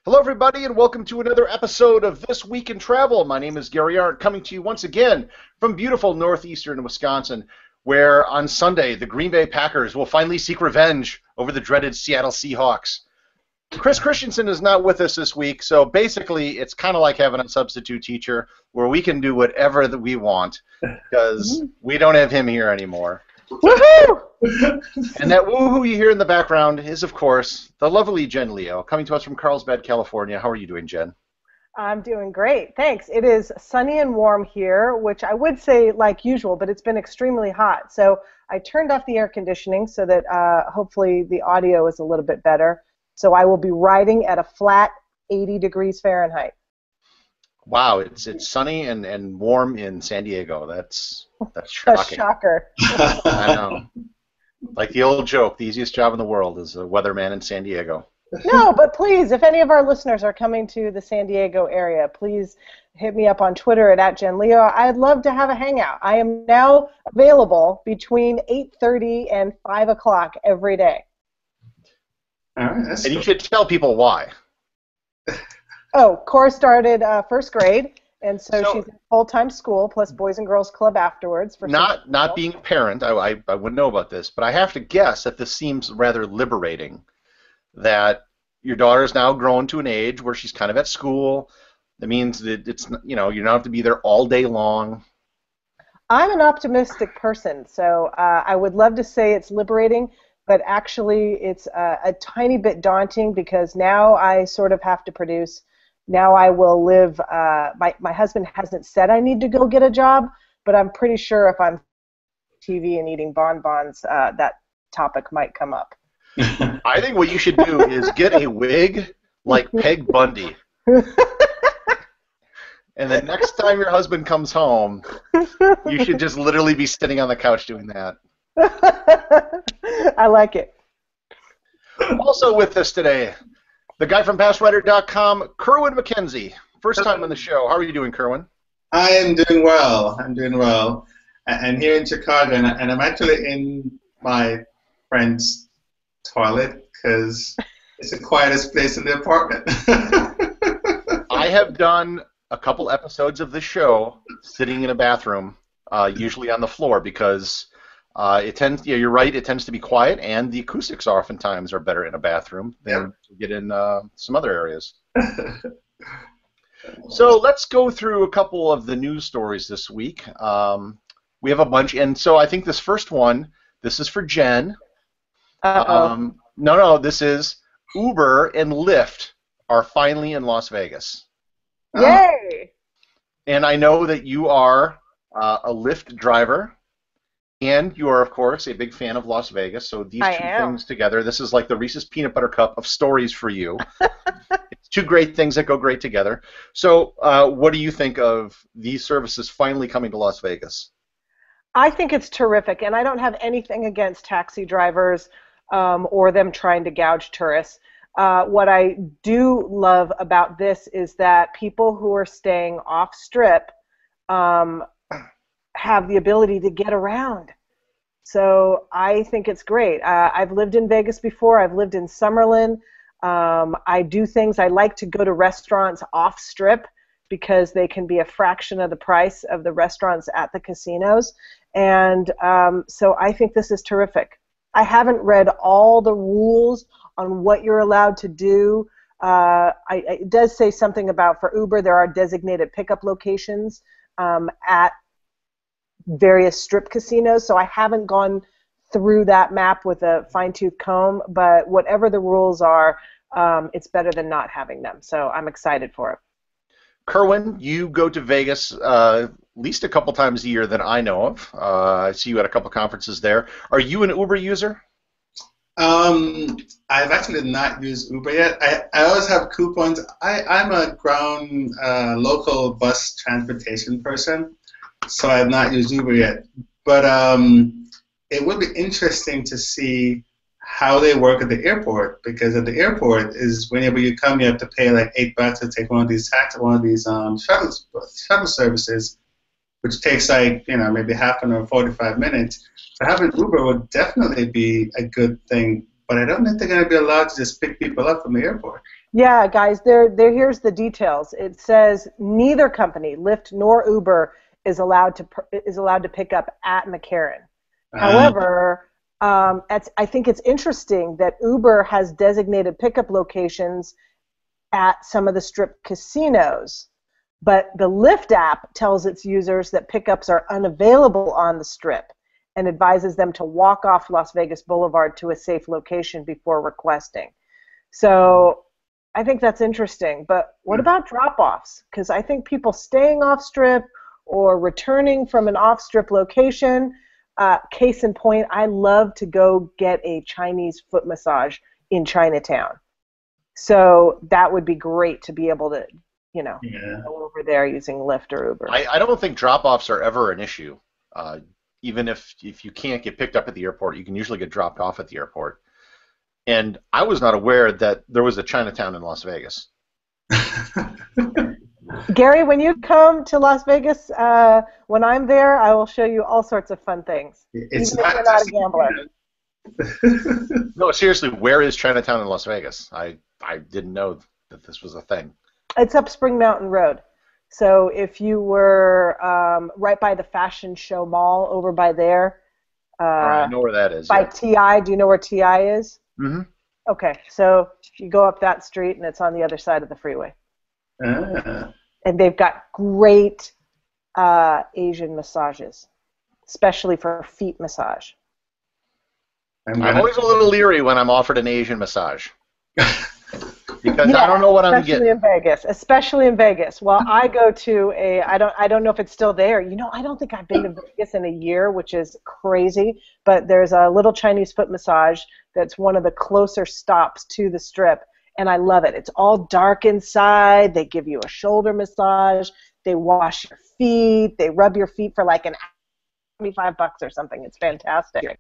Hello, everybody, and welcome to another episode of This Week in Travel. My name is Gary Arndt, coming to you once again from beautiful northeastern Wisconsin, where on Sunday the Green Bay Packers will finally seek revenge over the dreaded Seattle Seahawks. Chris Christensen is not with us this week, so basically it's kind of like having a substitute teacher where we can do whatever that we want because we don't have him here anymore. Woohoo! And that woohoo you hear in the background is, of course, the lovely Jen Leo, coming to us from Carlsbad, California. How are you doing, Jen? I'm doing great, thanks. It is sunny and warm here, which I would say like usual, but it's been extremely hot. So I turned off the air conditioning so that hopefully the audio is a little bit better. So I will be riding at a flat 80 degrees Fahrenheit. Wow, it's sunny and warm in San Diego. That's shocking. A shocker. I know. Like the old joke, the easiest job in the world is a weatherman in San Diego. No, but please, if any of our listeners are coming to the San Diego area, please hit me up on Twitter at @JenLeo. I'd love to have a hangout. I am now available between 8:30 and 5 o'clock every day. All right, that's And you should tell people why. Oh, Cora started first grade, and so she's in full-time school plus Boys and Girls Club afterwards. For not being a parent, I wouldn't know about this, but I have to guess that this seems rather liberating, that your daughter's now grown to an age where she's kind of at school. That means that it's, you don't have to be there all day long. I'm an optimistic person, so I would love to say it's liberating, but actually it's a tiny bit daunting because now I sort of have to produce. Now I will live, my husband hasn't said I need to go get a job, but I'm pretty sure if I'm TV and eating bonbons, that topic might come up. I think what you should do is get a wig like Peg Bundy. And the next time your husband comes home, you should just literally be sitting on the couch doing that. I like it. Also with us today, the guy from PassWriter.com, Kerwin McKensie. First time on the show. How are you doing, Kerwin? I am doing well. I'm doing well. I'm here in Chicago, and I'm actually in my friend's toilet because it's the quietest place in the apartment. I have done a couple episodes of the show sitting in a bathroom, usually on the floor, because it tends. Yeah, you're right. It tends to be quiet, and the acoustics oftentimes are better in a bathroom than to get in some other areas. So let's go through a couple of the news stories this week. We have a bunch, and so I think this first one, this is for Jen. No, this is Uber and Lyft are finally in Las Vegas. Yay! And I know that you are a Lyft driver. And you are, of course, a big fan of Las Vegas, so these two things together, this is like the Reese's Peanut Butter Cup of stories for you. It's two great things that go great together. So what do you think of these services finally coming to Las Vegas? I think it's terrific, and I don't have anything against taxi drivers or them trying to gouge tourists. What I do love about this is that people who are staying off-strip have the ability to get around. So I think it's great. I've lived in Vegas before. I've lived in Summerlin. I do things. I like to go to restaurants off strip because they can be a fraction of the price of the restaurants at the casinos. And so I think this is terrific. I haven't read all the rules on what you're allowed to do. It does say something about, for Uber, there are designated pickup locations at various strip casinos, so I haven't gone through that map with a fine-tooth comb, but whatever the rules are, it's better than not having them, so I'm excited for it. Kerwin, you go to Vegas at least a couple times a year that I know of. I see you at a couple conferences there. Are you an Uber user? I've actually not used Uber yet. I always have coupons. I'm a ground local bus transportation person, so I have not used Uber yet. But it would be interesting to see how they work at the airport, because at the airport is whenever you come, you have to pay like $8 to take one of these shuttle services, which takes like maybe half an hour, 45 minutes. So having Uber would definitely be a good thing, but I don't think they're going to be allowed to just pick people up from the airport. Yeah, guys, here's the details. It says neither company, Lyft nor Uber, is allowed to pick up at McCarran. However, I think it's interesting that Uber has designated pickup locations at some of the Strip casinos, but the Lyft app tells its users that pickups are unavailable on the Strip and advises them to walk off Las Vegas Boulevard to a safe location before requesting. So I think that's interesting, but what about drop-offs? Because I think people staying off-strip or returning from an off-strip location, case in point, I love to go get a Chinese foot massage in Chinatown. So that would be great to be able to, go over there using Lyft or Uber. I don't think drop-offs are ever an issue. Even if you can't get picked up at the airport, you can usually get dropped off at the airport. And I was not aware that there was a Chinatown in Las Vegas. Gary, when you come to Las Vegas, when I'm there, I will show you all sorts of fun things, even if you're not a gambler. No, seriously, where is Chinatown in Las Vegas? I didn't know that this was a thing. It's up Spring Mountain Road. So if you were right by the Fashion Show Mall over by there. I know where that is. By TI. Do you know where TI is? Mm-hmm. Okay, so you go up that street, and it's on the other side of the freeway. And they've got great Asian massages, especially for feet massage. I'm always a little leery when I'm offered an Asian massage. Because I don't know what I'm getting. Especially in Vegas. Well, I go to I don't know if it's still there. I don't think I've been to Vegas in a year, which is crazy. But there's a little Chinese foot massage that's one of the closer stops to the Strip, and I love it. It's all dark inside. They give you a shoulder massage. They wash your feet. They rub your feet for like an hour, $25 or something. It's fantastic.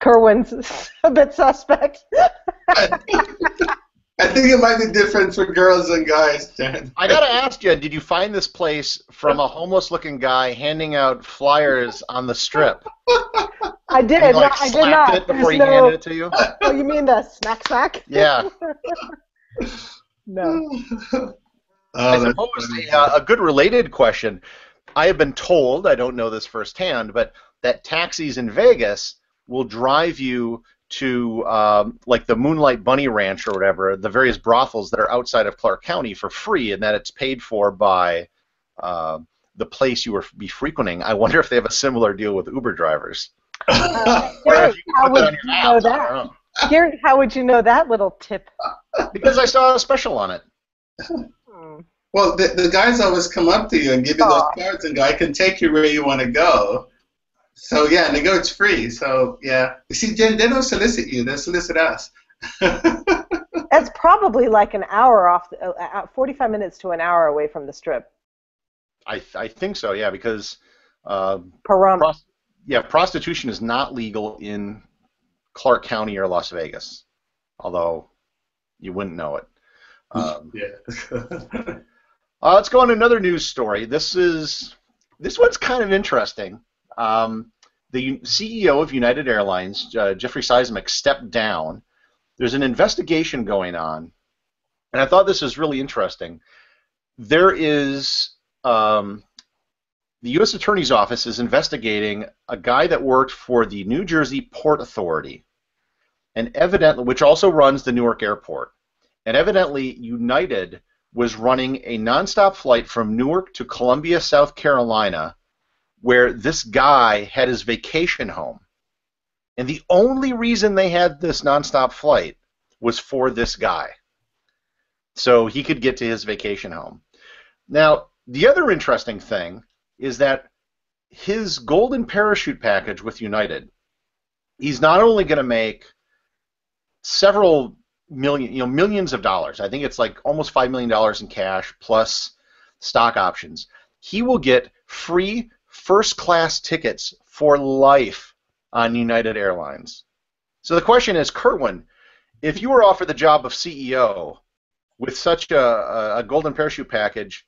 Kerwins a bit suspect. I think it might be different for girls and guys, Jen. I gotta ask you, did you find this place from a homeless-looking guy handing out flyers on the Strip? I did. And, I did not. It before he handed it to you? Oh, you mean the snack sack? Yeah. No. I suppose a good related question. I have been told, I don't know this firsthand, but that taxis in Vegas will drive you to like the Moonlight Bunny Ranch or whatever, the various brothels that are outside of Clark County for free, and that it's paid for by the place you will be frequenting. I wonder if they have a similar deal with Uber drivers. Gary, how would you know that? Gary, how would you know that little tip? Because I saw a special on it. Well, the guys always come up to you and give you those cards and go, I can take you where you want to go. So, yeah, and they go, it's free. So, yeah. You see, Jen, they don't solicit you. They solicit us. That's probably like an hour off, 45 minutes to an hour away from the Strip. I think so, yeah, because prostitution is not legal in Clark County or Las Vegas, although you wouldn't know it. Let's go on to another news story. This one's kind of interesting. The CEO of United Airlines, Jeffrey Seismic, stepped down. There's an investigation going on, and I thought this was really interesting. There is the U.S. Attorney's Office is investigating a guy that worked for the New Jersey Port Authority, and evidently, which also runs the Newark Airport. And evidently, United was running a nonstop flight from Newark to Columbia, South Carolina, where this guy had his vacation home. And the only reason they had this nonstop flight was for this guy, so he could get to his vacation home. Now, the other interesting thing is that his golden parachute package with United, he's not only going to make several millions of dollars. I think it's like almost $5 million in cash plus stock options. He will get free first-class tickets for life on United Airlines. So the question is, Kerwin, if you were offered the job of CEO with such a golden parachute package,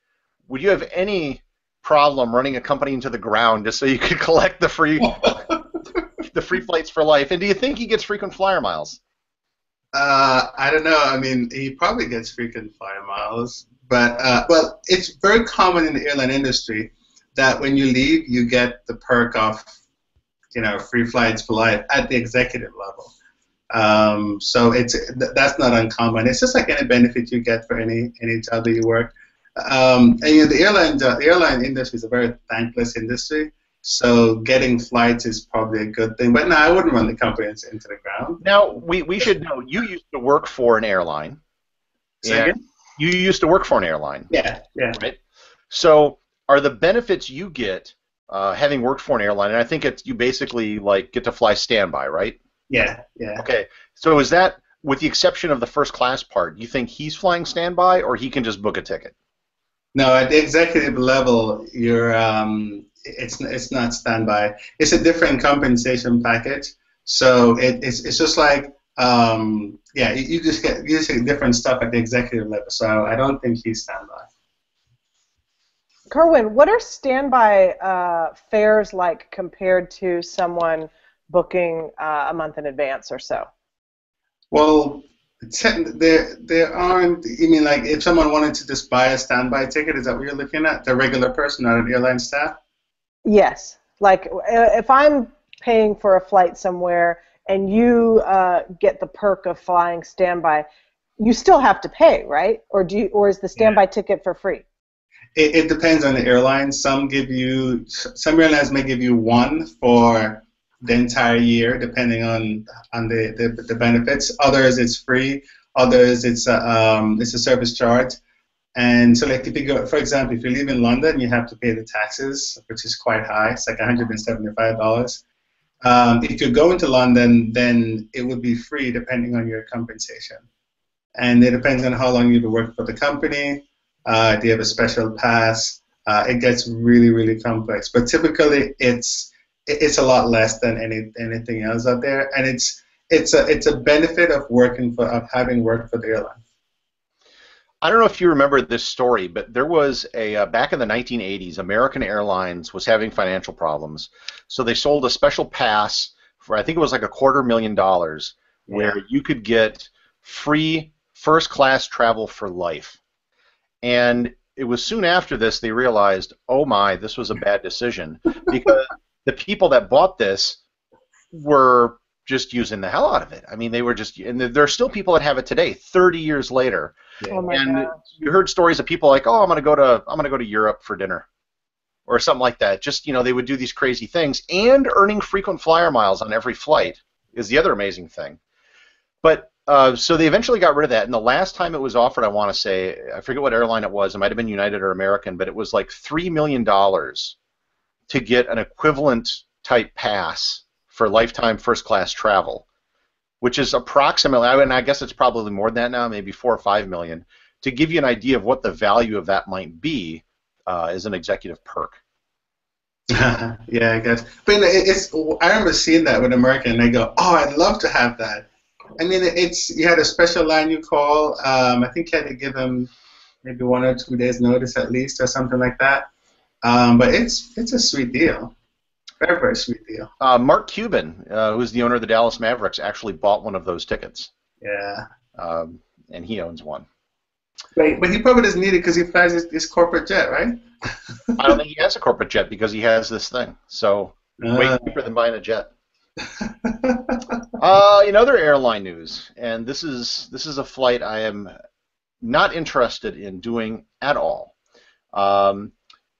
would you have any problem running a company into the ground just so you could collect the free flights for life? And do you think he gets frequent flyer miles? I don't know. I mean, he probably gets frequent flyer miles, but well, it's very common in the airline industry that when you leave, you get the perk of, free flights for life at the executive level. So that's not uncommon. It's just like any benefit you get for any job that you work. And the airline industry is a very thankless industry. So getting flights is probably a good thing. But no, I wouldn't run the company into the ground. Now, we should know you used to work for an airline. Second? You used to work for an airline. Yeah. Right? So are the benefits you get having worked for an airline, and I think you basically like get to fly standby, right? Yeah. Okay. So is that, with the exception of the first class part, you think he's flying standby or he can just book a ticket? No, at the executive level, it's not standby. It's a different compensation package. So it's just like you just get different stuff at the executive level. So I don't think he's standby. Kerwin, what are standby fares like compared to someone booking a month in advance or so? Well, there aren't. You mean like if someone wanted to just buy a standby ticket? Is that what you're looking at? The regular person, not an airline staff? Yes. Like if I'm paying for a flight somewhere and you get the perk of flying standby, you still have to pay, right? Or is the standby ticket for free? It depends on the airline. Some airlines may give you one for the entire year, depending on the benefits. Others it's free. Others it's a service charge. And so, like if you go, for example, if you live in London, you have to pay the taxes, which is quite high. It's like $175. If you're going to London, then it would be free, depending on your compensation. And it depends on how long you've been working for the company. Do you have a special pass? It gets really, really complex. But typically, it's a lot less than anything else out there, and it's a benefit of having worked for the airline. I don't know if you remember this story, but there was back in the 1980s, American Airlines was having financial problems, so they sold a special pass for, I think it was like $250,000, where you could get free first class travel for life. And it was soon after this they realized, oh my, this was a bad decision, because the people that bought this were just using the hell out of it. I mean, they were just, and there are still people that have it today, 30 years later. Oh my and God. You heard stories of people like, oh, I'm gonna go to Europe for dinner, or something like that. Just, they would do these crazy things, and earning frequent flyer miles on every flight is the other amazing thing. But so they eventually got rid of that, and the last time it was offered, I want to say, I forget what airline it was. It might have been United or American, but it was like $3 million to get an equivalent type pass for lifetime first class travel, which is approximately, and I guess it's probably more than that now, maybe 4 or 5 million, to give you an idea of what the value of that might be as an executive perk. Yeah, I guess. But I remember seeing that with American, and I go, oh, I'd love to have that. I mean, you had a special line you call. I think you had to give them maybe 1 or 2 days notice at least, or something like that. But it's a sweet deal. Very, very sweet deal. Mark Cuban, who's the owner of the Dallas Mavericks, actually bought one of those tickets. Yeah. And he owns one. Right, but he probably doesn't need it because he flies his corporate jet, right? I don't think he has a corporate jet because he has this thing. So way cheaper than buying a jet. In other airline news, and this is a flight I am not interested in doing at all.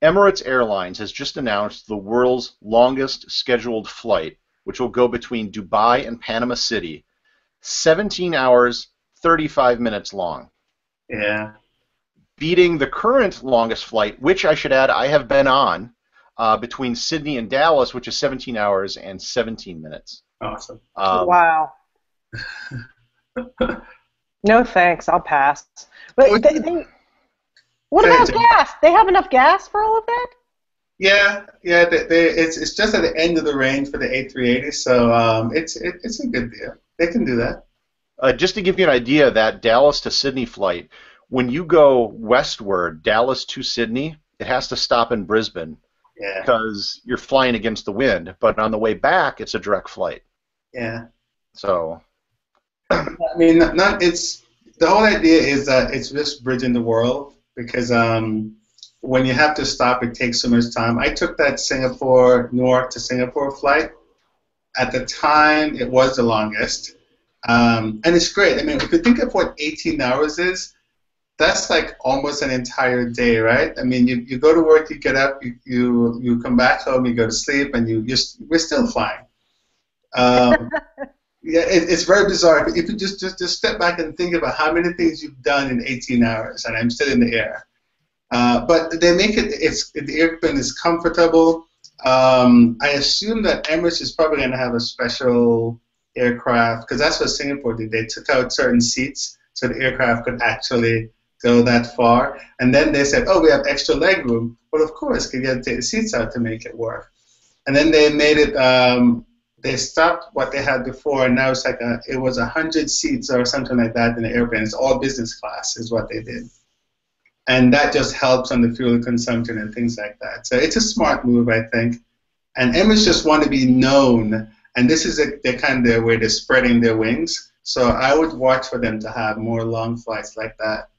Emirates Airlines has just announced the world's longest scheduled flight, which will go between Dubai and Panama City, 17 hours, 35 minutes long. Yeah. Beating the current longest flight, which I should add I have been on, between Sydney and Dallas, which is 17 hours and 17 minutes. Awesome. Wow. No thanks, I'll pass. But what about gas? They have enough gas for all of that? Yeah. It's just at the end of the range for the A380, so it's a good deal. They can do that. Just to give you an idea, that Dallas to Sydney flight, when you go westward, Dallas to Sydney, it has to stop in Brisbane because you're flying against the wind. But on the way back, it's a direct flight. Yeah. So I mean, it's the whole idea is that it's just bridging the world because when you have to stop, it takes so much time. I took that Newark to Singapore flight. At the time, it was the longest, and it's great. I mean, if you think of what 18 hours is, that's like almost an entire day, right? I mean, you go to work, you get up, you come back home, you go to sleep, and we're still flying. Yeah, it's very bizarre. If you just step back and think about how many things you've done in 18 hours, and I'm still in the air. But they make the airplane is comfortable. I assume that Emirates is probably going to have a special aircraft because that's what Singapore did. They took out certain seats so the aircraft could actually go that far. And then they said, oh, we have extra leg room. Well, of course, because you got to take the seats out to make it work. And then they made it. They stopped what they had before, and now it's like it was 100 seats or something like that in the airplane. It's all business class is what they did. And that just helps on the fuel consumption and things like that. So it's a smart move, I think. And Emirates just want to be known, and this is the kind of way they're spreading their wings. So I would watch for them to have more long flights like that.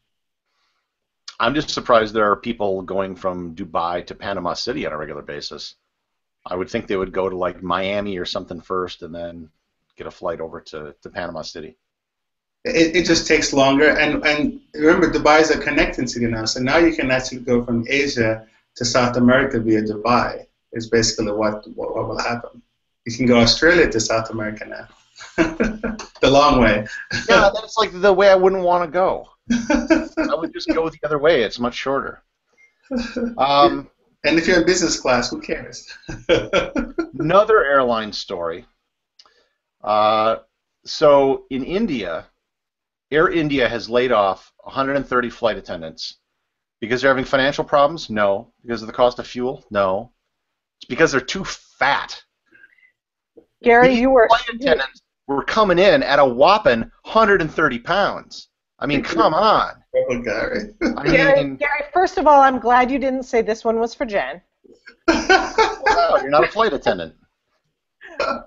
I'm just surprised there are people going from Dubai to Panama City on a regular basis. I would think they would go to like Miami or something first and then get a flight over to Panama City. It just takes longer, and remember, Dubai is a connecting city now, so now you can actually go from Asia to South America via Dubai. Is basically what will happen. You can go Australia to South America now, the long way. Yeah, that's like the way I wouldn't want to go. I would just go the other way. It's much shorter. And if you're in business class, who cares? Another airline story. So in India, Air India has laid off 130 flight attendants because they're having financial problems? No. Because of the cost of fuel? No. It's because they're too fat. Gary, These you were flight attendants were coming in at a whopping 130 pounds. I mean, come on. Oh, Gary. Gary, first of all, I'm glad you didn't say this one was for Jen. Wow, you're not a flight attendant.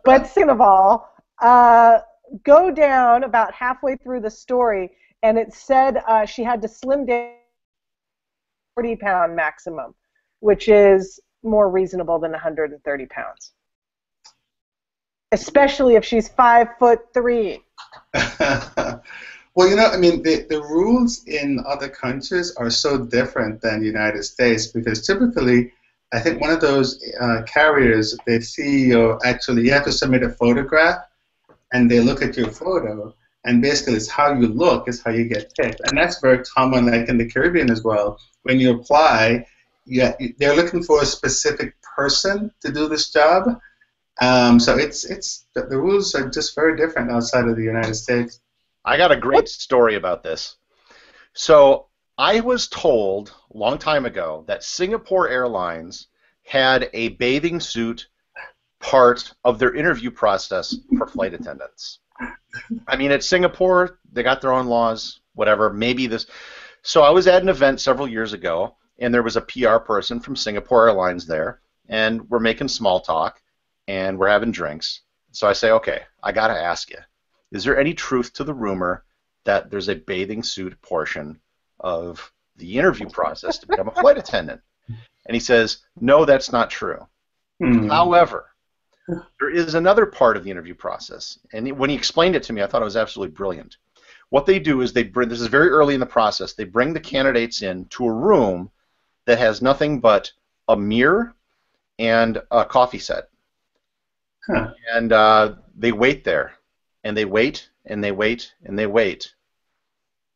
But second of all, go down about halfway through the story, and it said she had to slim down 40-pound maximum, which is more reasonable than 130 pounds. Especially if she's 5'3". Well, I mean, the rules in other countries are so different than the United States because typically, I think one of those carriers, the CEO, actually, you have to submit a photograph, and they look at your photo, and basically it's how you look is how you get picked. And that's very common, like in the Caribbean as well. When you apply, they're looking for a specific person to do this job. So the rules are just very different outside of the United States. I got a great story about this. So I was told a long time ago that Singapore Airlines had a bathing suit part of their interview process for flight attendants. I mean, at Singapore, they got their own laws, whatever, maybe this. So I was at an event several years ago, and there was a PR person from Singapore Airlines there, and we're making small talk, and we're having drinks. So I say, okay, I got to ask you, is there any truth to the rumor that there's a bathing suit portion of the interview process to become a flight attendant? And he says, no, that's not true. However, there is another part of the interview process. And when he explained it to me, I thought it was absolutely brilliant. What they do is this is very early in the process, they bring the candidates in to a room that has nothing but a mirror and a coffee set. Huh. And they wait there. And they wait, and they wait, and they wait.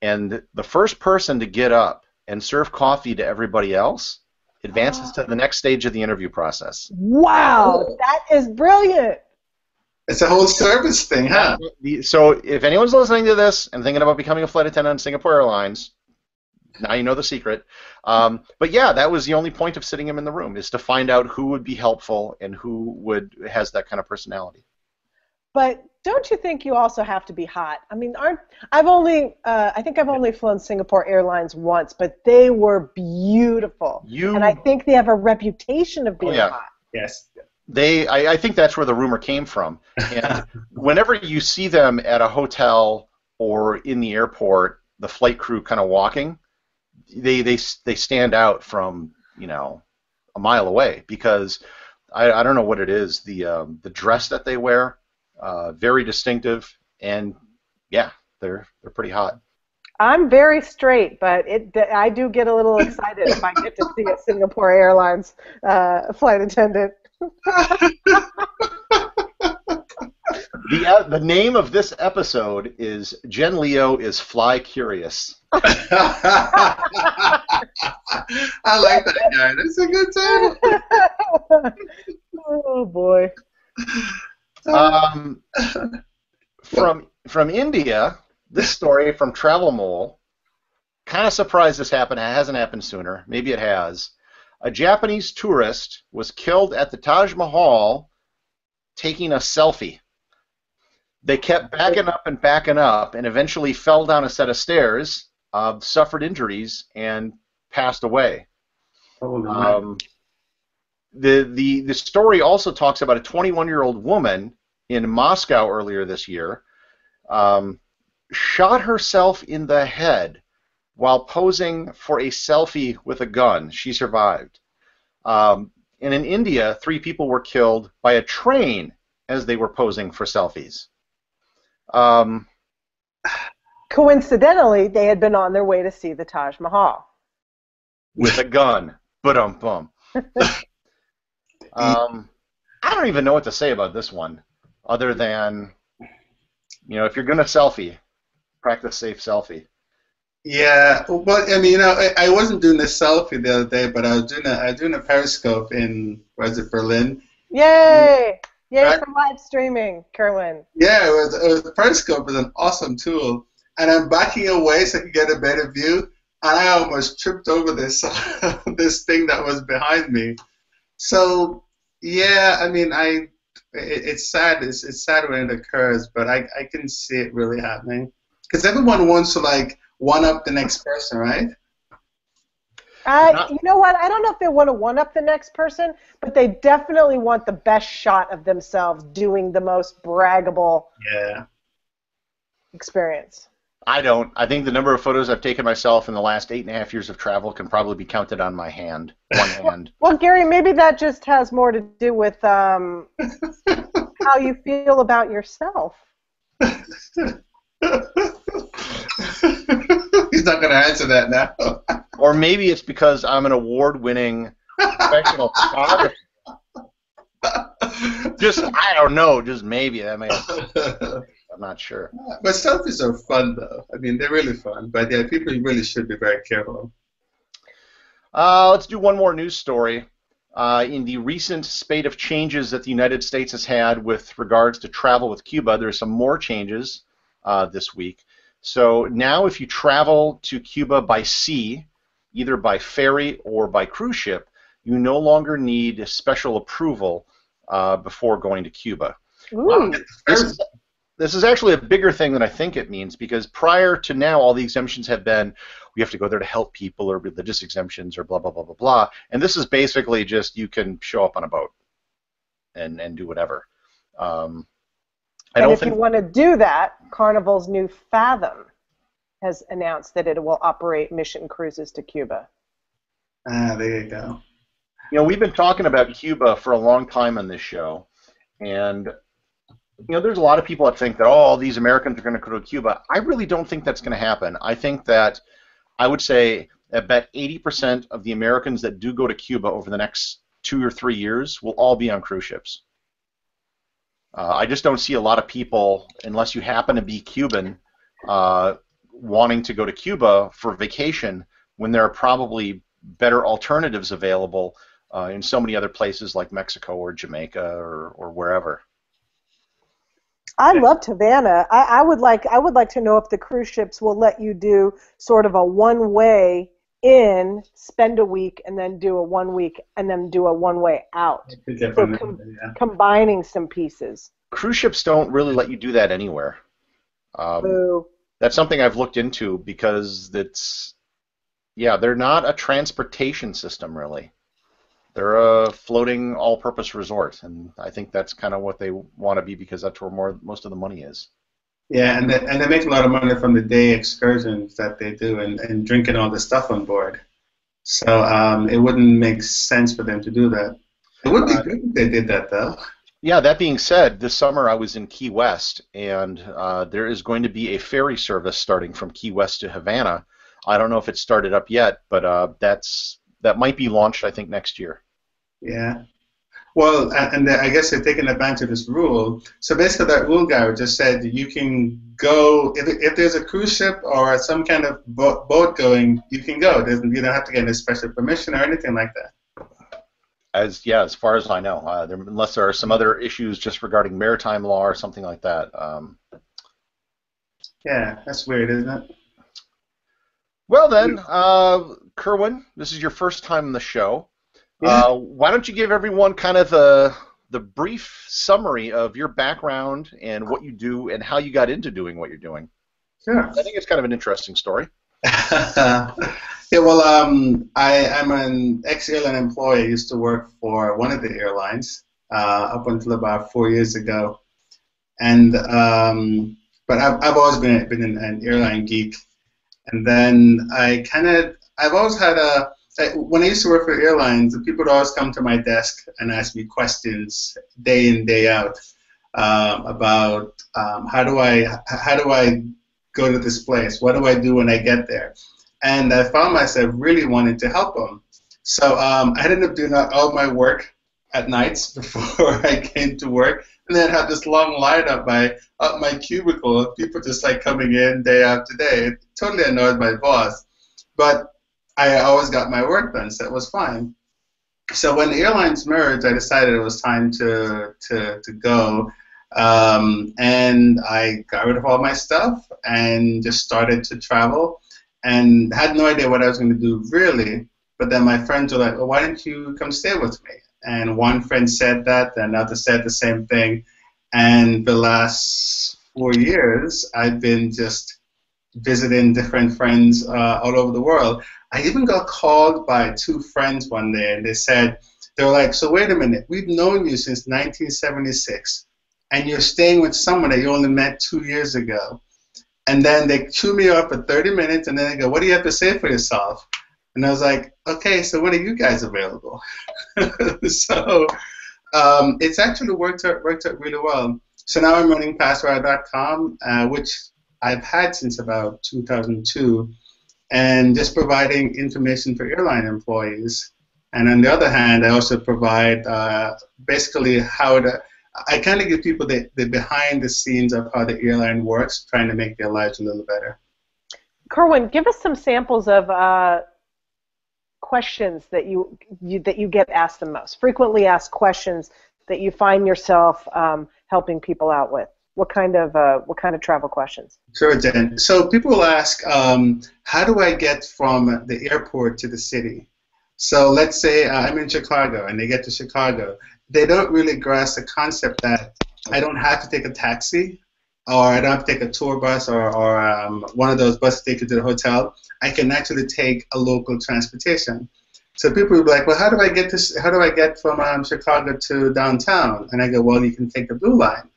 And the first person to get up and serve coffee to everybody else advances to the next stage of the interview process. Wow, that is brilliant. It's a whole service thing, huh? So if anyone's listening to this and thinking about becoming a flight attendant on Singapore Airlines, now you know the secret. But yeah, that was the only point of sitting him in the room, is to find out who would be helpful and who has that kind of personality. But don't you think you also have to be hot? I mean, I think I've only flown Singapore Airlines once, but they were beautiful. And I think they have a reputation of being hot. Yes. I think that's where the rumor came from. And whenever you see them at a hotel or in the airport, the flight crew kind of walking, they stand out from, a mile away because I don't know what it is. The dress that they wear, very distinctive, and yeah, they're pretty hot. I'm very straight, but I do get a little excited if I get to see a Singapore Airlines flight attendant. The name of this episode is Jen Leo is Fly Curious. I like that guy. That's a good title. Oh boy. From India, this story from Travel Mole. Kind of surprised this happened. It hasn't happened sooner. Maybe it has. A Japanese tourist was killed at the Taj Mahal taking a selfie. They kept backing up, and eventually fell down a set of stairs, suffered injuries, and passed away. Oh, no. The story also talks about a 21-year-old woman in Moscow earlier this year shot herself in the head while posing for a selfie with a gun. She survived. And in India, 3 people were killed by a train as they were posing for selfies. Coincidentally, they had been on their way to see the Taj Mahal. With a gun. Ba-dum-bum. I don't even know what to say about this one, other than, if you're going to selfie, practice safe selfie. Yeah, but I mean, I wasn't doing a selfie the other day, but I was doing a Periscope in, was it Berlin? Yay! Yay for live streaming, Kerwin. Yeah, it was Periscope is an awesome tool, and I'm backing away so I can get a better view, and I almost tripped over this this thing that was behind me. So yeah, I mean, it's sad. It's sad when it occurs, but I can see it really happening because everyone wants to one up the next person, right? You know what? I don't know if they want to one-up the next person, but they definitely want the best shot of themselves doing the most braggable experience. I don't. I think the number of photos I've taken myself in the last 8.5 years of travel can probably be counted on my hand, one hand. Well, Gary, maybe that just has more to do with how you feel about yourself. He's not going to answer that now. Or maybe it's because I'm an award-winning professional photographer. I don't know, just maybe. I'm not sure. But selfies are fun, though. I mean, they're really fun. But yeah, people really should be very careful. Let's do one more news story. In the recent spate of changes that the United States has had with regards to travel with Cuba, there are some more changes this week. So now if you travel to Cuba by sea, either by ferry or by cruise ship, you no longer need special approval before going to Cuba. Ooh. This is actually a bigger thing than I think it means, because prior to now, all the exemptions have been, we have to go there to help people, or religious exemptions, or blah, blah, blah, blah, blah. And this is basically just you can show up on a boat and do whatever. If you want to do that, Carnival's new Fathom has announced that it will operate mission cruises to Cuba. There you go. We've been talking about Cuba for a long time on this show, and there's a lot of people that think that, all these Americans are going to go to Cuba. I really don't think that's going to happen. I think that I would say about 80% of the Americans that do go to Cuba over the next 2 or 3 years will all be on cruise ships. I just don't see a lot of people, unless you happen to be Cuban, wanting to go to Cuba for vacation when there are probably better alternatives available in so many other places like Mexico or Jamaica or wherever. I loved Havana. I would like to know if the cruise ships will let you do sort of a one-way in, spend a week, and then do a 1 week, and then do a one-way out. So combining some pieces. Cruise ships don't really let you do that anywhere. That's something I've looked into, because they're not a transportation system, really. They're a floating all-purpose resort, and I think that's kind of what they want to be because that's where most of the money is. Yeah, and they make a lot of money from the day excursions that they do and drinking all the stuff on board. So it wouldn't make sense for them to do that. It would be good if they did that, though. Yeah, that being said, this summer I was in Key West, and there is going to be a ferry service starting from Key West to Havana. I don't know if it's started up yet, but that might be launched, I think, next year. Yeah. Well, and I guess they're taking advantage of this rule. So basically, that rule guy just said you can go if there's a cruise ship or some kind of boat going, you can go. You don't have to get any special permission or anything like that. As far as I know, unless there are some other issues just regarding maritime law or something like that. Yeah, that's weird, isn't it? Well then, Kerwin, this is your first time on the show. Yeah. Why don't you give everyone kind of the brief summary of your background and what you do and how you got into doing what you're doing? Sure. I think it's kind of an interesting story. Yeah, well, I'm an ex-airline employee. I used to work for one of the airlines up until about 4 years ago, and but I've always been an airline geek. And then I've always had when I used to work for airlines, the people would always come to my desk and ask me questions day in, day out about how do I go to this place? What do I do when I get there? And I found myself really wanting to help them. So I ended up doing all my work at nights before I came to work. And then I had this long line up my cubicle of people just like coming in day after day. It totally annoyed my boss. But I always got my work done, so it was fine. So when the airlines merged, I decided it was time to go. And I got rid of all my stuff and just started to travel and had no idea what I was going to do really. But then my friends were like, well, why don't you come stay with me? And one friend said that, and another said the same thing. And the last 4 years, I've been just visiting different friends all over the world. I even got called by two friends one day, and they were like, so wait a minute, we've known you since 1976, and you're staying with someone that you only met 2 years ago. And then they chew me up for 30 minutes, and then they go, what do you have to say for yourself? And I was like, okay, so when are you guys available? So it's actually worked out really well. So now I'm running password.com, which I've had since about 2002, and just providing information for airline employees. And on the other hand, I also provide basically I kind of give people the behind the scenes of how the airline works, trying to make their lives a little better. Kerwin, give us some samples of questions that you get asked the most, frequently asked questions that you find yourself helping people out with. What kind of travel questions? Sure, Jen. So people will ask, how do I get from the airport to the city? So let's say I'm in Chicago and they get to Chicago. They don't really grasp the concept that I don't have to take a taxi or I don't have to take a tour bus or one of those buses to take you to the hotel. I can actually take a local transportation. So people will be like, well, how do I get from Chicago to downtown? And I go, well, you can take the Blue Line.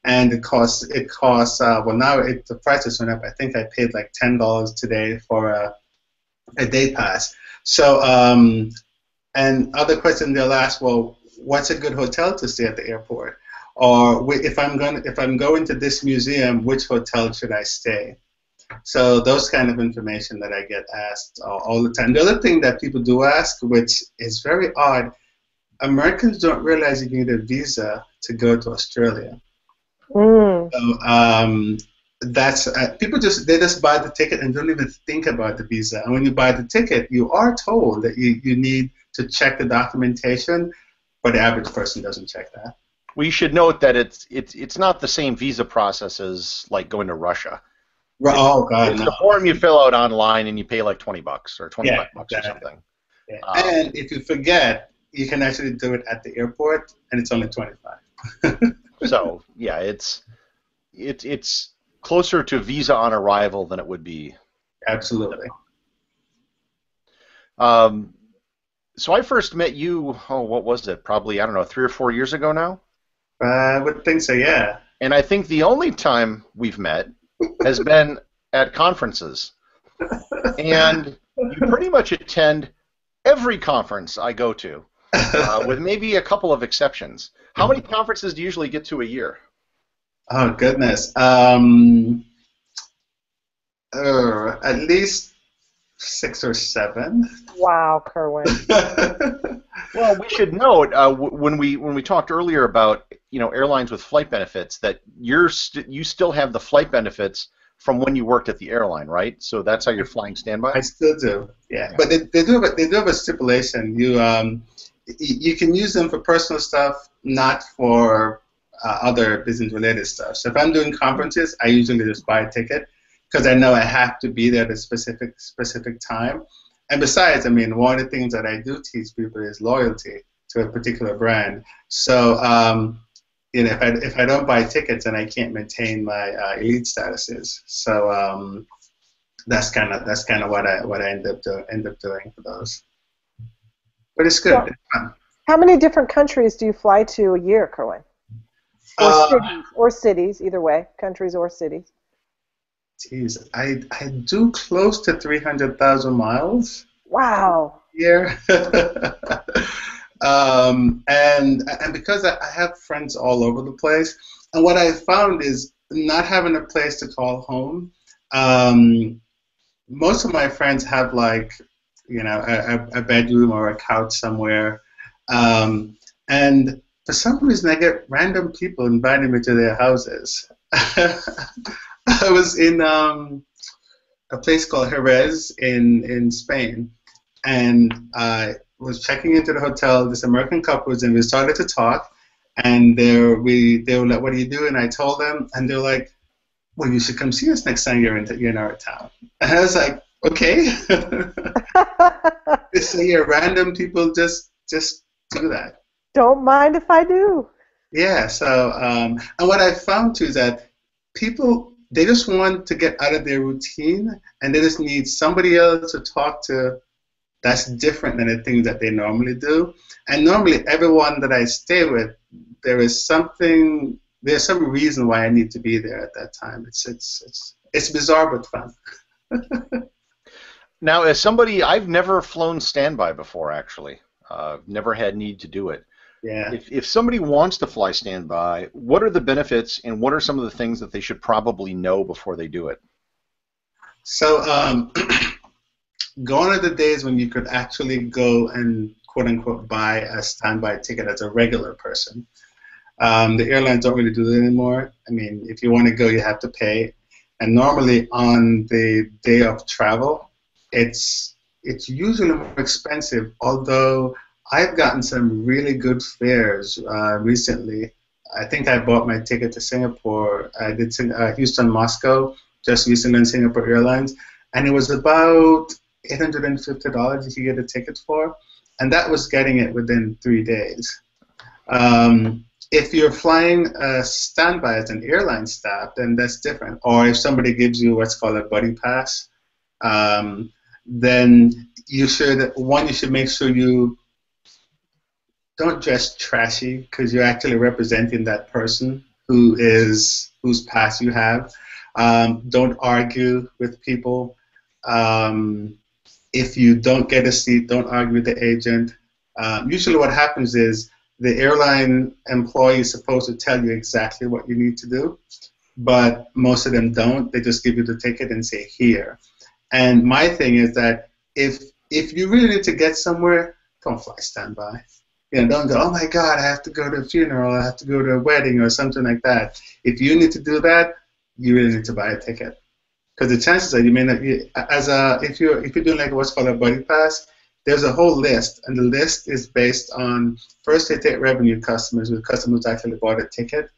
And it costs well, now the prices went up. I think I paid like $10 today for a day pass. So, and other questions they'll ask, well, what's a good hotel to stay at the airport? Or if I'm going to this museum, which hotel should I stay? So those kind of information that I get asked all the time. The other thing that people do ask, which is very odd, Americans don't realize you need a visa to go to Australia. Mm. So that's people they just buy the ticket and don't even think about the visa. And when you buy the ticket, you are told that you need to check the documentation, but the average person doesn't check that. We should note that it's not the same visa process as like going to Russia. Oh God, it's no. the form you fill out online and you pay like $20 or $25 exactly. or something. Yeah. And if you forget, you can actually do it at the airport, and it's only $25. So yeah, it's closer to visa on arrival than it would be. Absolutely. So I first met you, oh, what was it? Probably, I don't know, 3 or 4 years ago now. I would think so, yeah. And I think the only time we've met has been at conferences. And you pretty much attend every conference I go to, with maybe a couple of exceptions. How many conferences do you usually get to a year? Oh, goodness. At least 6 or 7. Wow, Kerwin. Well, we should note when we talked earlier about airlines with flight benefits that you still have the flight benefits from when you worked at the airline, right? So that's how you're flying standby. I still do, yeah. But they do have a stipulation. You can use them for personal stuff, not for other business-related stuff. So if I'm doing conferences, I usually just buy a ticket because I know I have to be there at a specific time. And besides, I mean, one of the things that I do teach people is loyalty to a particular brand. So, if I don't buy tickets, then I can't maintain my elite statuses. So that's kind of what I end up doing for those. But it's good. So, it's fun. how many different countries do you fly to a year, Kerwin? Or cities, either way, countries or cities. Geez, I do close to 300,000 miles Wow. a year. And because I have friends all over the place, and what I found is not having a place to call home. Most of my friends have a bedroom or a couch somewhere, and for some reason I get random people inviting me to their houses. I was in a place called Jerez in Spain, and I was checking into the hotel. This American couple was in. We started to talk, and they were like, "What do you do?" And I told them, and they're like, "Well, you should come see us next time you're in our town." And I was like, "Okay." So yeah, random people just do that. Don't mind if I do. Yeah. So and what I found too is that people, they just want to get out of their routine, and they just need somebody else to talk to that's different than the things that they normally do. And normally, everyone that I stay with, there's some reason why I need to be there at that time. It's bizarre but fun. Now, as somebody, I've never flown standby before, actually. Never had need to do it. Yeah. If somebody wants to fly standby, what are the benefits and what are some of the things that they should probably know before they do it? So gone are the days when you could actually go and quote unquote buy a standby ticket as a regular person. The airlines don't really do that anymore. I mean, if you want to go, you have to pay. And normally on the day of travel, it's usually more expensive, although I've gotten some really good fares recently. I think I bought my ticket to Singapore. I did Houston, Moscow, just recently on Singapore Airlines, and it was about $850 you could get a ticket for, and that was getting it within 3 days. If you're flying standby as an airline staff, then that's different. Or if somebody gives you what's called a buddy pass, then you should make sure you don't dress trashy because you're actually representing that person whose pass you have. Don't argue with people. If you don't get a seat, don't argue with the agent. Usually what happens is the airline employee is supposed to tell you exactly what you need to do, but most of them don't. They just give you the ticket and say, here. And my thing is that if you really need to get somewhere, don't fly standby. Don't go, oh my God, I have to go to a funeral, I have to go to a wedding or something like that. If you need to do that, you really need to buy a ticket. Because the chances are you may not, if you're doing like what's called a buddy pass, there's a whole list, and the list is based on, first they take revenue customers, with customers actually bought a ticket,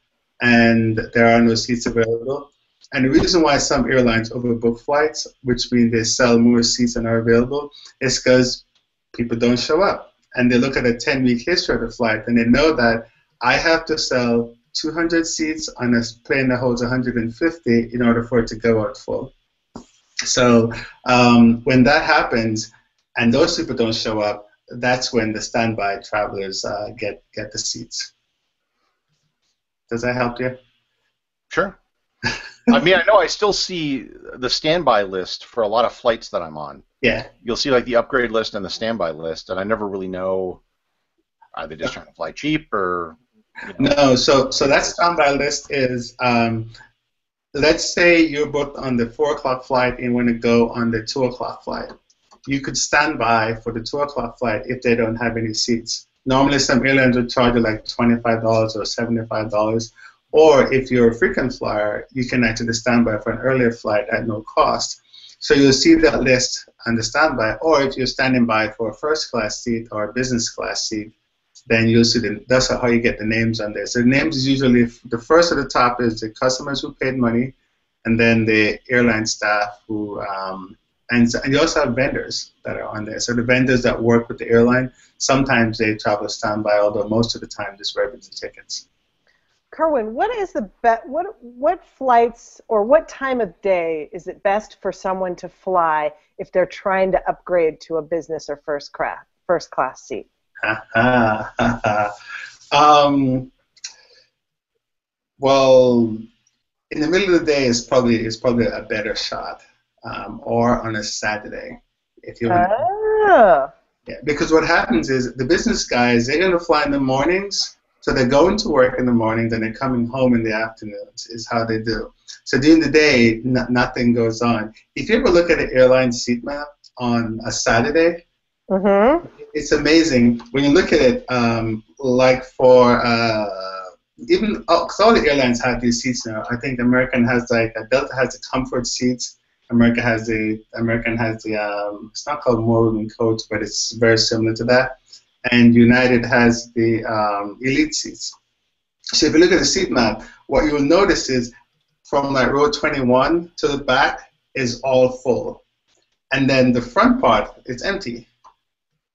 and there are no seats available. And the reason why some airlines overbook flights, which means they sell more seats than are available, is because people don't show up. And they look at a 10-week history of the flight, and they know that I have to sell 200 seats on a plane that holds 150 in order for it to go out full. So when that happens, and those people don't show up, that's when the standby travelers get the seats. Does that help you? Sure. I mean, I know I still see the standby list for a lot of flights that I'm on. Yeah. You'll see like the upgrade list and the standby list, and I never really know, are they just trying to fly cheap or? No, so that standby list is, let's say you're booked on the 4 o'clock flight and want to go on the 2 o'clock flight. You could stand by for the 2 o'clock flight if they don't have any seats. Normally, some airlines will charge you like $25 or $75. Or if you're a frequent flyer, you can actually stand by for an earlier flight at no cost. So you'll see that list on the standby. Or if you're standing by for a first class seat or a business class seat, then you'll see that's how you get the names on there. So the names is usually, the first at the top is the customers who paid money, and then the airline staff who, and you also have vendors that are on there. So the vendors that work with the airline, sometimes they travel standby, although most of the time just regular tickets. Kerwin, what is the what flights or what time of day is it best for someone to fly if they're trying to upgrade to a business or first class seat? Well, in the middle of the day is probably a better shot, or on a Saturday, if you want. Yeah, because what happens is the business guys, they're going to fly in the mornings, so they're going to work in the morning, then they're coming home in the afternoons. Is how they do. So during the day, nothing goes on. If you ever look at an airline seat map on a Saturday. Mm-hmm. It's amazing when you look at it. Like for even because all the airlines have these seats now. I think American has Delta has the comfort seats. American has the it's not called more room coach, but it's very similar to that. And United has the elite seats. So if you look at the seat map, what you will notice is from like row 21 to the back is all full, and then the front part is empty.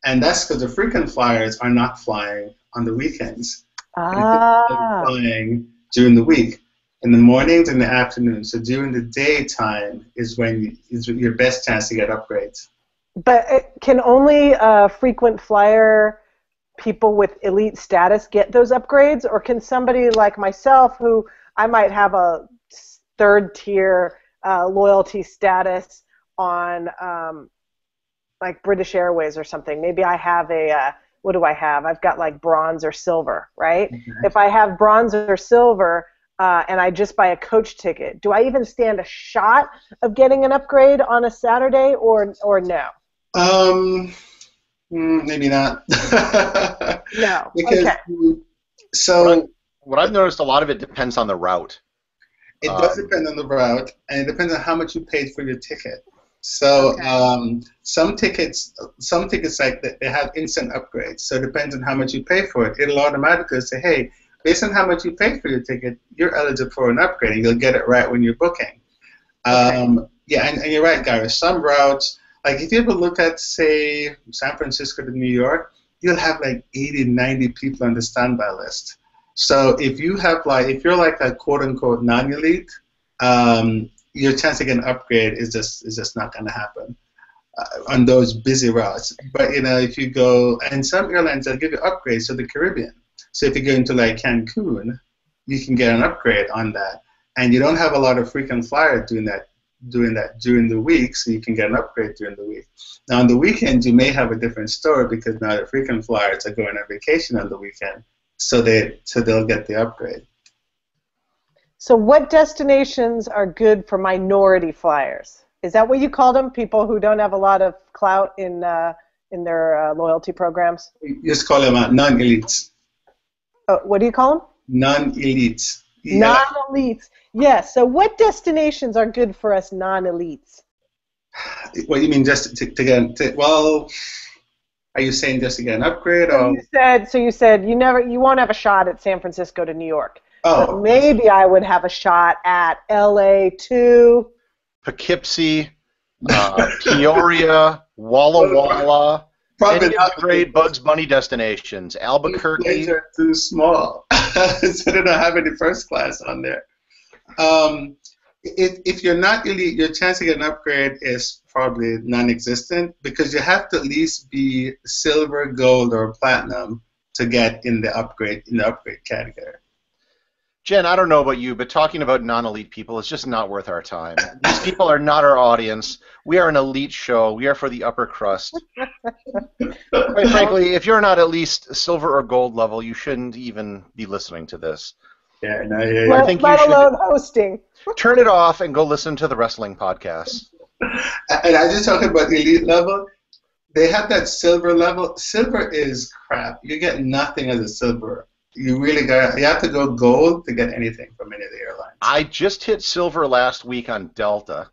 And that's because the frequent flyers are not flying on the weekends. They're flying during the week, in the mornings and the afternoons. So during the daytime is when is your best chance to get upgrades. But can only frequent flyer people with elite status get those upgrades, or can somebody like myself, who I might have a third tier loyalty status on like British Airways or something? Maybe I have what do I have? I've got like bronze or silver, right? Mm-hmm. If I have bronze or silver and I just buy a coach ticket, do I even stand a shot of getting an upgrade on a Saturday or no? Maybe not. No. Because, okay. So what I've noticed, a lot of it depends on the route. It does depend on the route, and it depends on how much you paid for your ticket. So okay. Some tickets like they have instant upgrades. So it depends on how much you pay for it. It'll automatically say, hey, based on how much you paid for your ticket, you're eligible for an upgrade, and you'll get it right when you're booking. Okay. Yeah, and you're right, Gary. Some routes, like if you ever look at, say, San Francisco to New York, you'll have like 80, 90 people on the standby list. So if you're like a quote-unquote non-elite, your chance to get an upgrade is just not going to happen on those busy routes. But if you go, and some airlines will give you upgrades to the Caribbean. So if you go into like Cancun, you can get an upgrade on that, and you don't have a lot of frequent flyers doing that during the week, so you can get an upgrade during the week. Now on the weekend, you may have a different story because now the frequent flyers are going on vacation on the weekend, so they'll get the upgrade. So what destinations are good for minority flyers? Is that what you call them? People who don't have a lot of clout in their loyalty programs? You just call them non-elites. What do you call them? Non-elites. Non-elites. Yes. So what destinations are good for us non-elites? What do you mean, just to get? Well, are you saying just to get an upgrade? Or? You said you won't have a shot at San Francisco to New York. Oh. But maybe I would have a shot at LA to Poughkeepsie, Peoria, Walla Walla. Probably any of the great Bugs Bunny destinations. Albuquerque. These are too small, so they don't have any first class on there. if you're not elite, your chance to get an upgrade is probably non-existent because you have to at least be silver, gold, or platinum to get in the upgrade category. Jen, I don't know about you, but talking about non-elite people is just not worth our time. These people are not our audience. We are an elite show. We are for the upper crust. Quite frankly, if you're not at least silver or gold level, you shouldn't even be listening to this. Yeah, no, I think let you should alone hosting. turn it off and go listen to the wrestling podcast. And I just talking about the elite level. They have that silver level. Silver is crap. You get nothing as a silver. You have to go gold to get anything from any of the airlines. I just hit silver last week on Delta,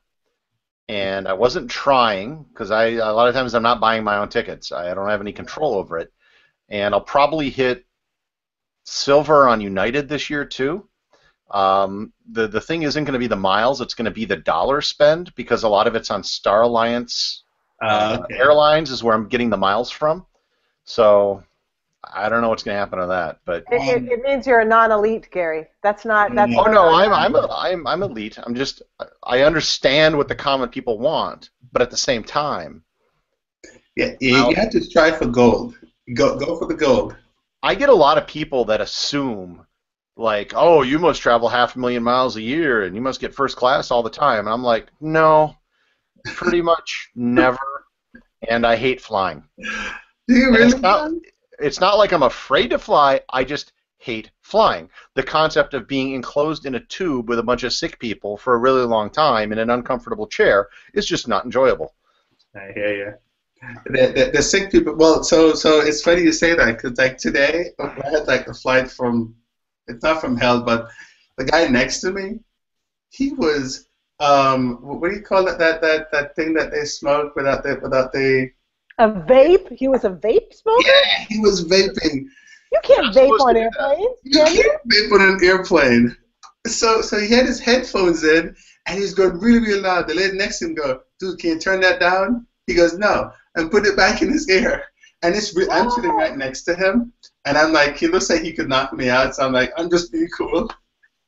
and I wasn't trying because a lot of times I'm not buying my own tickets. I don't have any control over it, and I'll probably hit silver on United this year too. The thing isn't going to be the miles; it's going to be the dollar spend because a lot of it's on Star Alliance Airlines is where I'm getting the miles from. So I don't know what's going to happen to that, but It means you're a non-elite, Gary. That's not. That's oh no, I'm elite. I understand what the common people want, but at the same time, yeah, you have to strive for gold. Go for the gold. I get a lot of people that assume, like, oh, you must travel 500,000 miles a year and you must get first class all the time. And I'm like, no, pretty much never. And I hate flying. Do you really? It's not like I'm afraid to fly. I just hate flying. The concept of being enclosed in a tube with a bunch of sick people for a really long time in an uncomfortable chair is just not enjoyable. I hear you. The sick people. Well, so it's funny you say that because like today I had like a flight from. It's not from hell, but the guy next to me, he was what do you call it? That thing that they smoke without the. A vape? He was a vape smoker? Yeah, he was vaping. You can't vape on airplanes, can you? Vape on an airplane. So he had his headphones in, and he's going really, really loud. The lady next to him goes, dude, can you turn that down? He goes, no, and put it back in his ear. And I'm sitting right next to him, and I'm like, he looks like he could knock me out, so I'm like, I'm just being cool.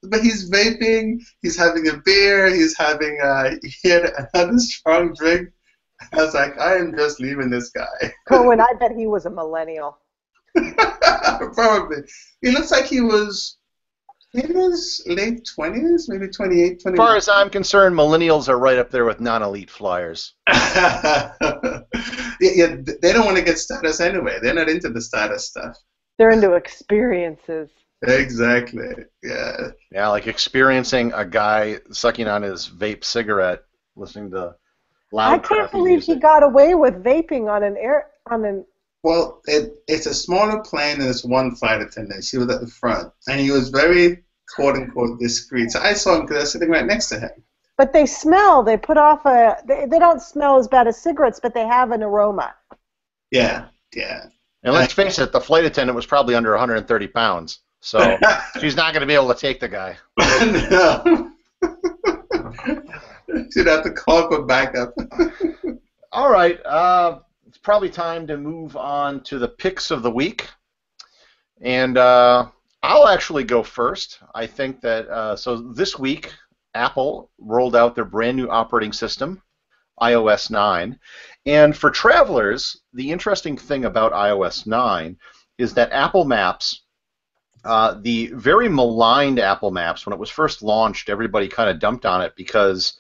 But he's vaping, he's having a beer, he had another strong drink. I was like, I am just leaving this guy. Kerwin, I bet he was a millennial. Probably. He looks like he was in his late 20s, maybe 28, 29. As far as I'm concerned, millennials are right up there with non-elite flyers. yeah, they don't want to get status anyway. They're not into the status stuff. They're into experiences. Exactly, yeah. Yeah, like experiencing a guy sucking on his vape cigarette, listening to loud I can't believe music. he got away with vaping on an. Well, it's a smaller plane and it's one flight attendant. She was at the front, and he was very quote unquote discreet. So I saw him because I was sitting right next to him. But they smell. They put off They don't smell as bad as cigarettes, but they have an aroma. Yeah. And let's face it, the flight attendant was probably under 130 pounds, so she's not going to be able to take the guy. No. She'd have to call for backup. All right, it's probably time to move on to the picks of the week. And I'll actually go first. I think that, so this week, Apple rolled out their brand new operating system, iOS 9. And for travelers, the interesting thing about iOS 9 is that Apple Maps, the very maligned Apple Maps, when it was first launched, everybody kind of dumped on it because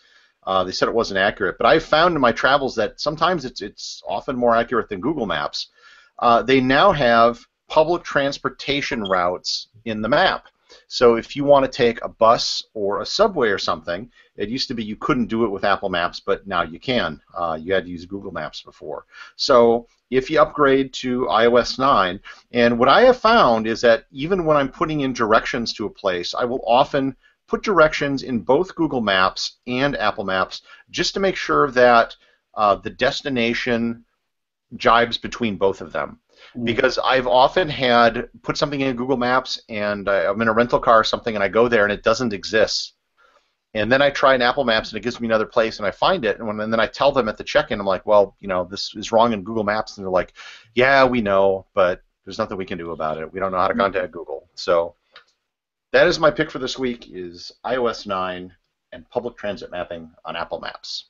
they said it wasn't accurate. But I've found in my travels that sometimes it's often more accurate than Google Maps. They now have public transportation routes in the map. So if you want to take a bus or a subway or something, it used to be you couldn't do it with Apple Maps, but now you can. You had to use Google Maps before. So if you upgrade to iOS 9, and what I have found is that even when I'm putting in directions to a place, I will often put directions in both Google Maps and Apple Maps just to make sure that the destination jibes between both of them. Because I've often had put something in Google Maps and I'm in a rental car or something and I go there and it doesn't exist. And then I try an Apple Maps and it gives me another place and I find it and then I tell them at the check-in, I'm like, well, you know, this is wrong in Google Maps. And they're like, yeah, we know, but there's nothing we can do about it. We don't know how to contact Google. So that is my pick for this week is iOS 9 and public transit mapping on Apple Maps.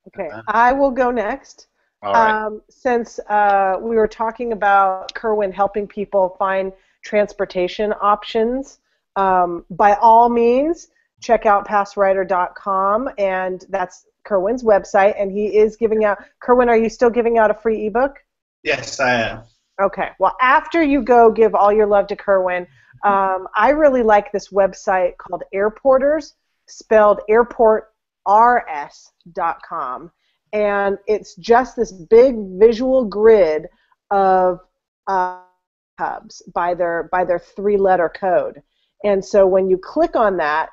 Okay, I will go next. All right. Since we were talking about Kerwin helping people find transportation options, by all means, check out passwriter.com, and that's Kerwin's website, and he is giving out. Kerwin, are you still giving out a free ebook? Yes, I am. Okay. Well, after you go give all your love to Kerwin, I really like this website called Airporters, spelled airportrs.com, and it's just this big visual grid of hubs by their three-letter code. And so when you click on that,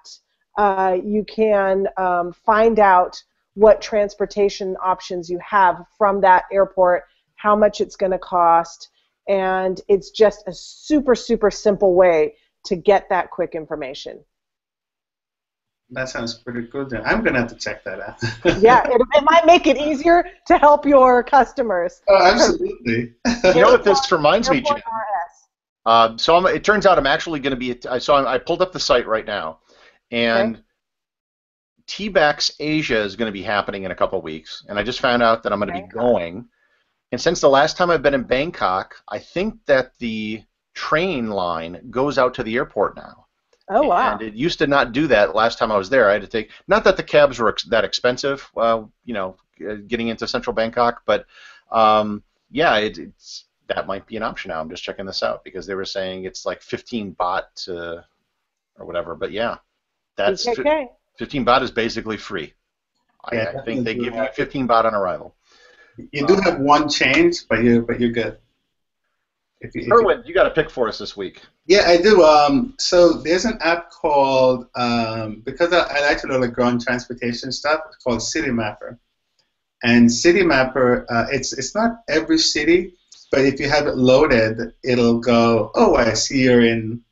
you can find out what transportation options you have from that airport, how much it's going to cost, and it's just a super, super simple way to get that quick information. That sounds pretty good. I'm going to have to check that out. Yeah, it might make it easier to help your customers. Oh, absolutely. You know what this reminds me, Jen? RS. It turns out I'm actually going to be. I pulled up the site right now, and Okay. TBEX Asia is going to be happening in a couple of weeks, and I just found out that I'm going to be Okay. going. And since the last time I've been in Bangkok, I think that the train line goes out to the airport now. Oh, wow. And it used to not do that last time I was there. I had to take, not that the cabs were that expensive, getting into central Bangkok, but yeah, it's that might be an option now. I'm just checking this out because they were saying it's like 15 baht or whatever. But yeah, that's Okay. 15 baht is basically free. Yeah, I think they give you definitely. 15 baht on arrival. You do have one change, but you're good. Kerwin, you got a pick for us this week. Yeah, I do. So there's an app called, because I like to know the ground transportation stuff, it's called City Mapper. And City Mapper, it's not every city, but if you have it loaded, it'll go, oh, I see you're in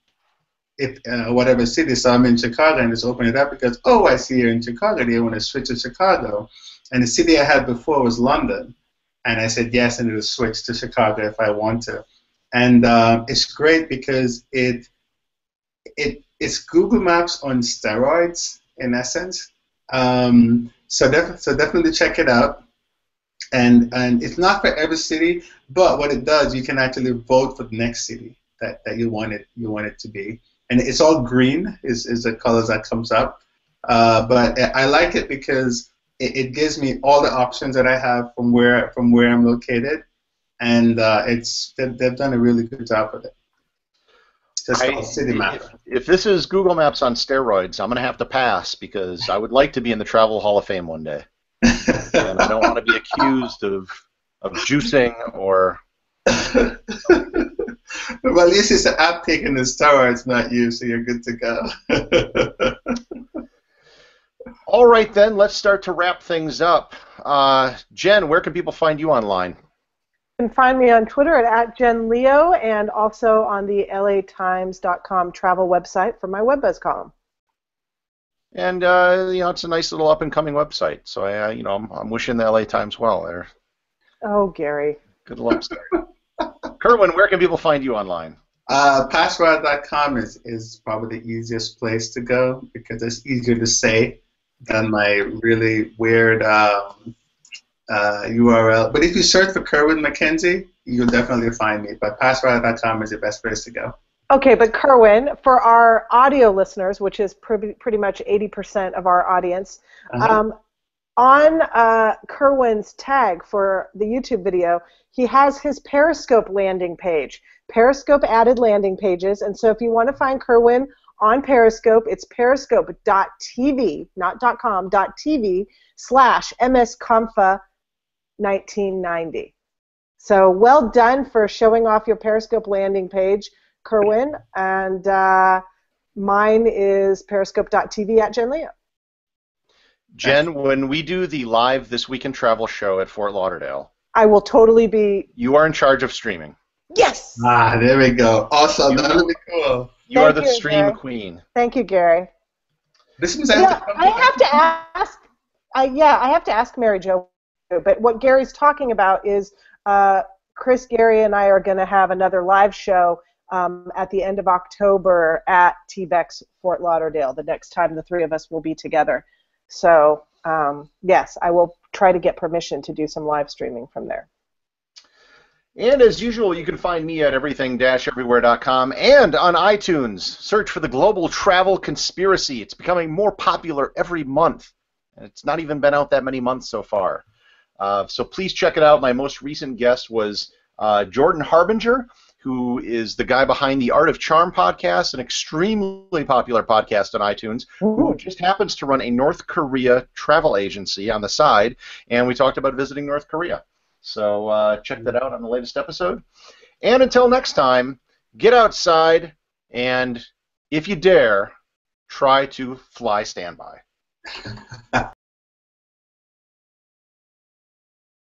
whatever city. So I'm in Chicago, and just open it up because, oh, I see you're in Chicago. Do you want to switch to Chicago? And the city I had before was London. And I said yes, and it'll switch to Chicago if I want to. And it's great because it's Google Maps on steroids, in essence. So definitely check it out. And it's not for every city, but what it does, you can actually vote for the next city that you want it to be. And it's all green is the colors that comes up. But I like it because it gives me all the options that I have from where I'm located. And they've done a really good job with it. Just called City Mapper. If this is Google Maps on steroids, I'm going to have to pass because I would like to be in the Travel Hall of Fame one day, and I don't want to be accused of juicing or. Well, at least it's the app taking the steroids, not you, so you're good to go. All right, then, let's start to wrap things up. Jen, where can people find you online? You can find me on Twitter at @JenLeo and also on the LATimes.com travel website for my WebBuzz column. And it's a nice little up-and-coming website. So I'm wishing the LA Times well there. Oh, Gary. Good luck there. Kerwin, where can people find you online? Passwriter.com is probably the easiest place to go because it's easier to say than my really weird URL. But if you search for Kerwin McKensie, you'll definitely find me. But passwriter.com is the best place to go. Okay, but Kerwin, for our audio listeners, which is pretty much 80% of our audience, on Kerwin's tag for the YouTube video, he has his Periscope landing page. Periscope added landing pages, and so if you want to find Kerwin on Periscope, it's periscope.tv, not .com, .tv/MSComfa1990. So well done for showing off your Periscope landing page, Kerwin, and mine is periscope.tv @JenLeo. Jen, when we do the live This Week in Travel show at Fort Lauderdale, I will totally be... You are in charge of streaming. Yes! Ah, there we go. Awesome. That would be cool. You are the Thank you, stream Gary. queen. Thank you, Gary. This means I have to ask. I have to ask Mary Jo. But what Gary's talking about is Chris, Gary, and I are going to have another live show at the end of October at TVEX Fort Lauderdale, the next time the three of us will be together. So, yes, I will try to get permission to do some live streaming from there. And as usual, you can find me at everything-everywhere.com and on iTunes. Search for the Global Travel Conspiracy. It's becoming more popular every month. And it's not even been out that many months so far. So please check it out. My most recent guest was Jordan Harbinger, who is the guy behind the Art of Charm podcast, an extremely popular podcast on iTunes, who just happens to run a North Korea travel agency on the side. And we talked about visiting North Korea. So check that out on the latest episode. And until next time, get outside and, if you dare, try to fly standby.